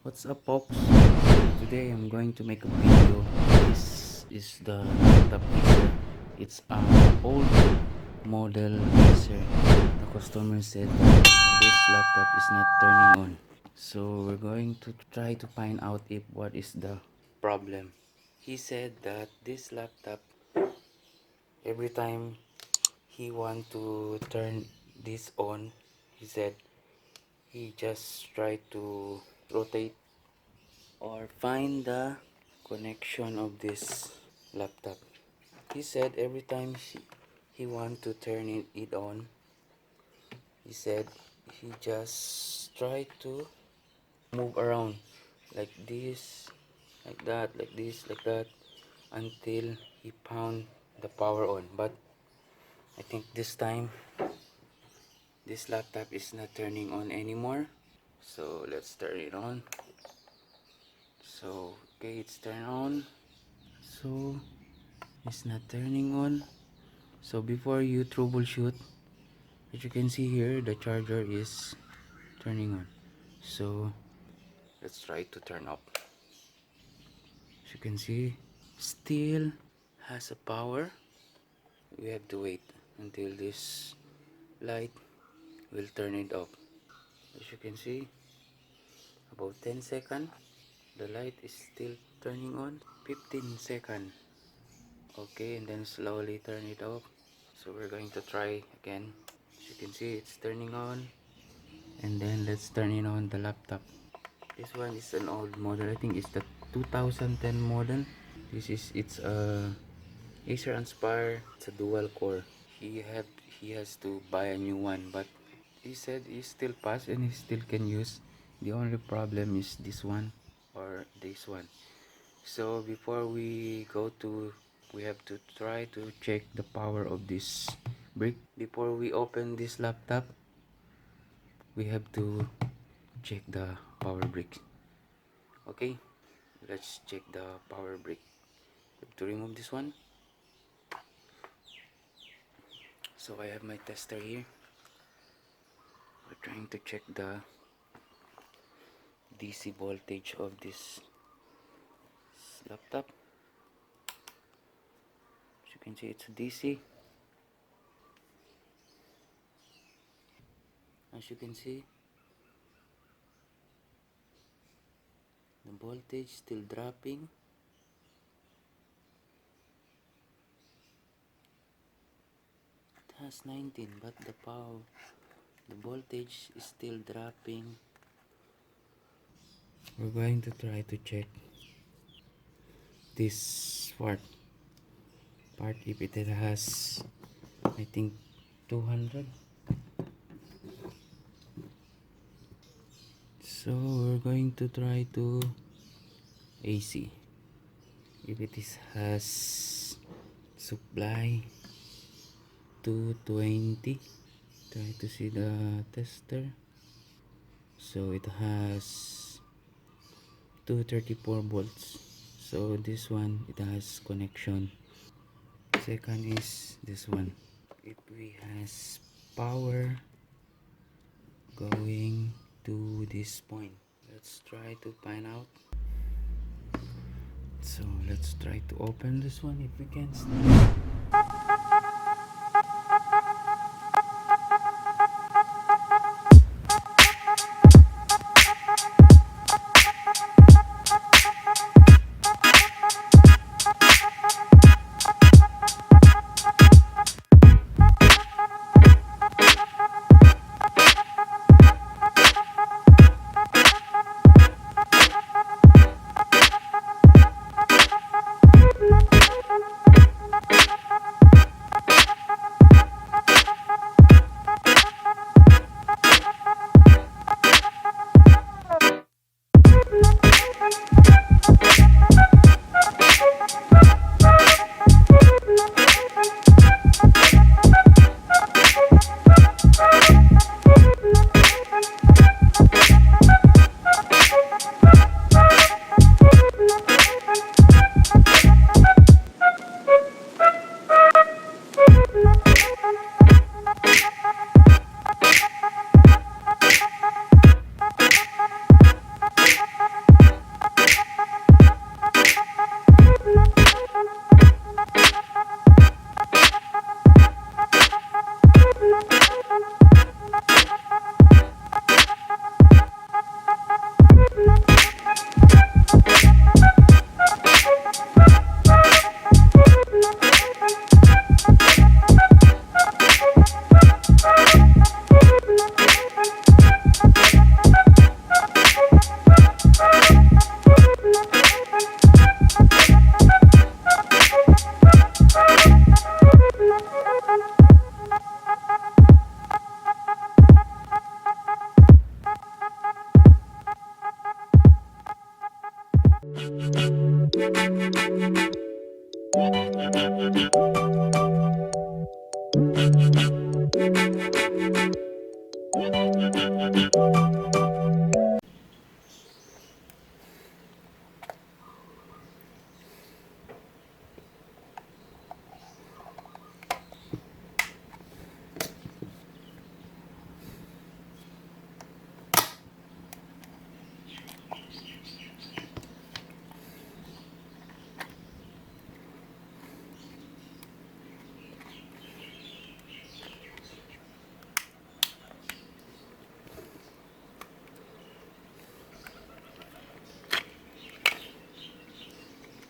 What's up, folks? Today I'm going to make a video. This is the laptop picture. It's an old model picture. The customer said that this laptop is not turning on. So we're going to try to find out if what is the problem. He said that this laptop, every time he want to turn this on, he said he just try to rotate or find the connection of this laptop. He said every time he want to turn it on, he said he just try to move around like this, like that, like this, like that, until he found the power on. But I think this time this laptop is not turning on anymore. So let's turn it on. So okay, it's turned on. So it's not turning on. So before you troubleshoot, as you can see here, the charger is turning on. So let's try to turn off. As you can see, still has a power. We have to wait until this light will turn it off. As you can see, about 10 seconds, the light is still turning on. 15 seconds. Okay, and then slowly turn it off. So we're going to try again. As you can see, it's turning on. And then let's turn it on the laptop. This one is an old model. I think it's the 2010 model. It's a Acer Inspire. It's a dual core. He has to buy a new one, but he said he still pass and he still can use. The only problem is this one or this one. So before we go to, we have to try to check the power of this brick. Before we open this laptop, we have to check the power brick. Okay, let's check the power brick. We have to remove this one. So I have my tester here. We're trying to check the DC voltage of this laptop. As you can see, it's DC. As you can see, the voltage still dropping. It has 19, but the voltage is still dropping. We're going to try to check this part if it has, I think, 200. So we're going to try to AC if it has supply 220. Try to see the tester. So it has 234 volts. So this one, it has connection. Second is this one. If we has power going to this point, let's try to find out. So let's try to open this one if we can.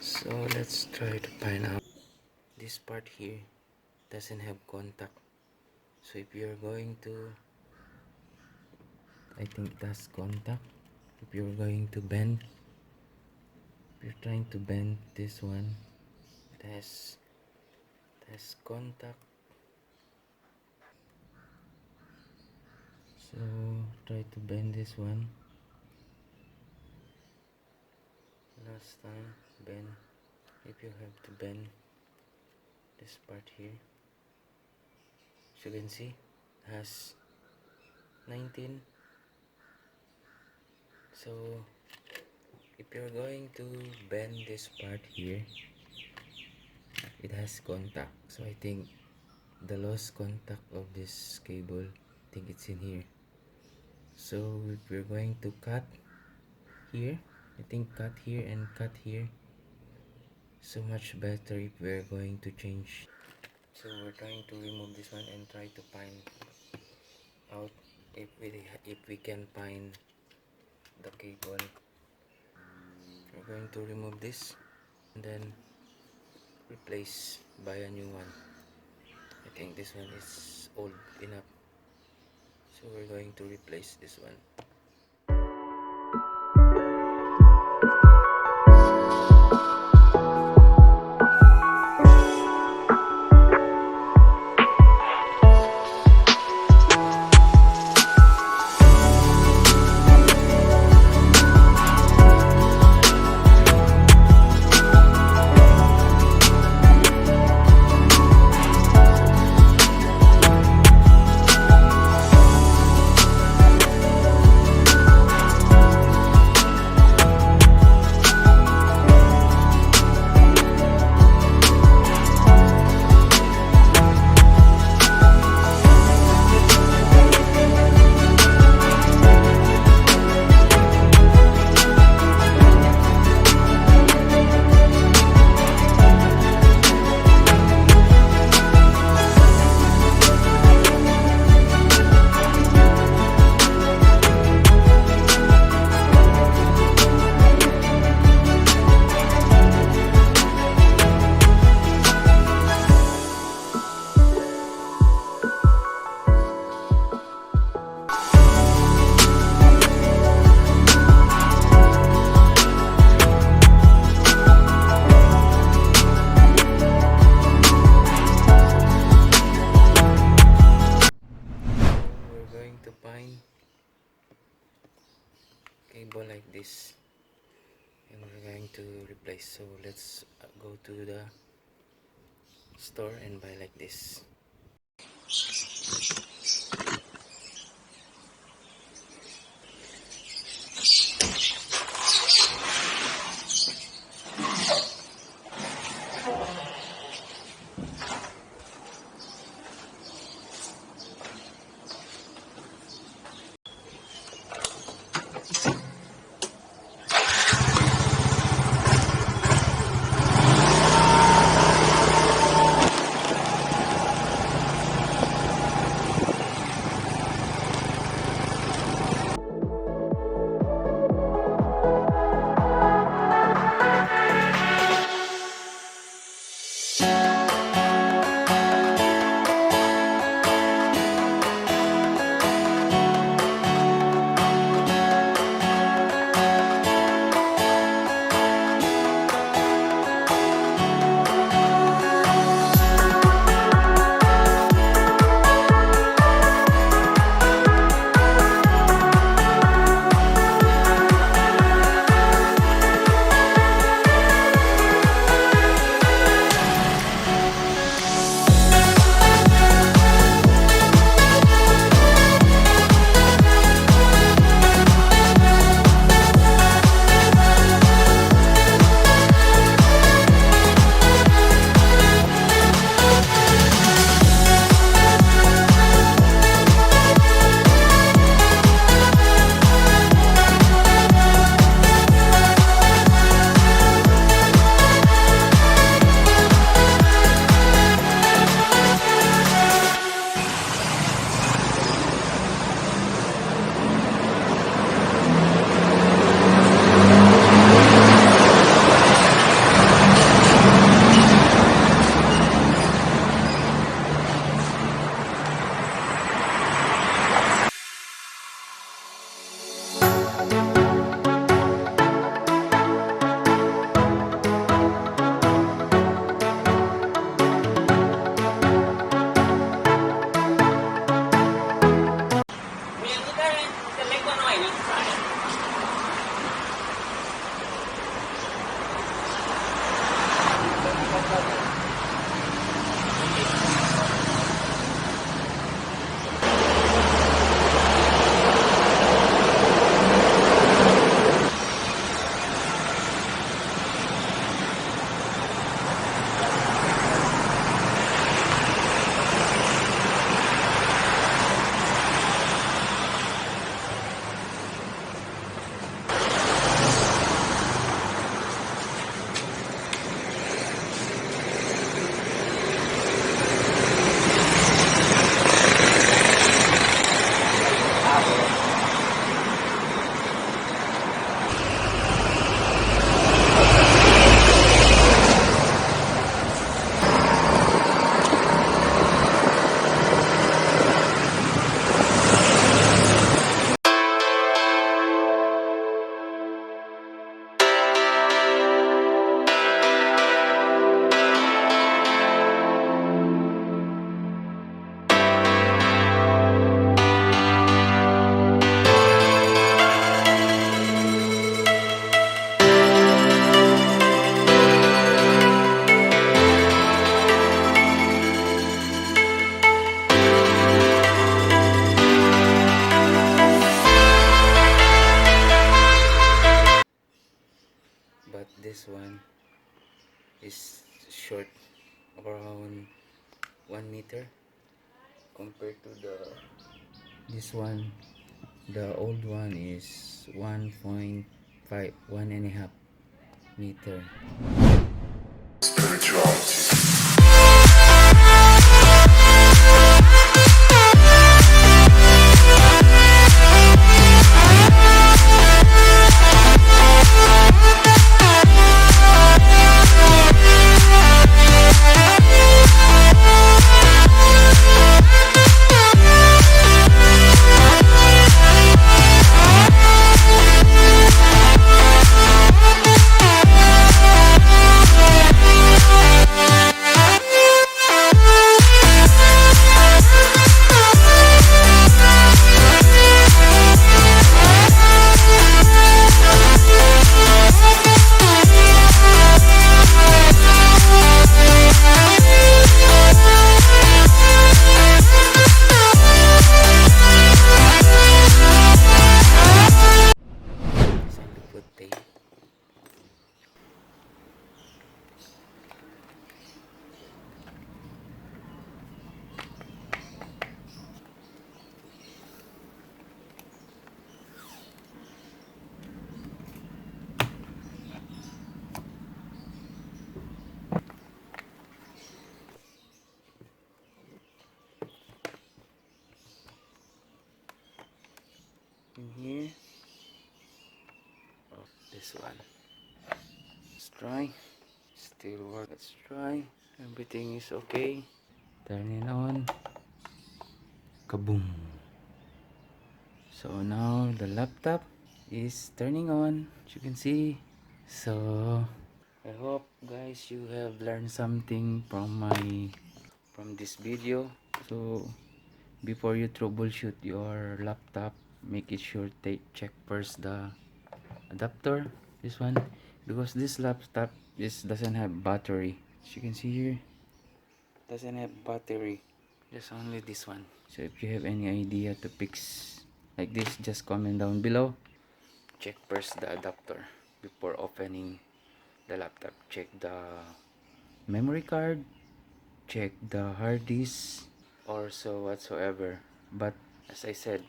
So let's try to find out. This part here doesn't have contact. So if you're going to, I think that's contact. If you're going to bend, if you're trying to bend this one, it has contact. So try to bend this one. Last time bend. If you have to bend this part here, as you can see, has 19. So if you're going to bend this part here, it has contact. So I think the lost contact of this cable, I think it's in here. So if we're going to cut here, I think cut here and cut here, so much better if we're going to change. So we're trying to remove this one and try to find out if we can find the cable. We're going to remove this and then replace by a new one. I think this one is old enough, so we're going to replace this one. To find cable like this, and we're going to replace. So let's go to the store and buy like this. this one is short, around 1 meter, compared to this one. The old one is 1.5, 1.5 meter. In here, oh, this one. Let's try. Still work. Let's try. Everything is okay. Turn it on. Kaboom. So now the laptop is turning on, as you can see. So I hope guys you have learned something from this video. So before you troubleshoot your laptop, make it sure check first the adapter, this one, because this laptop doesn't have battery. As you can see here, doesn't have battery, just only this one. So if you have any idea to fix like this, just comment down below. Check first the adapter before opening the laptop. Check the memory card, check the hard disk, or so whatsoever. But as I said,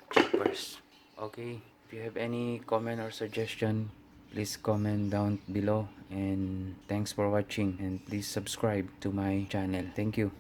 check first. Okay, if you have any comment or suggestion, please comment down below. And thanks for watching, and please subscribe to my channel. Thank you.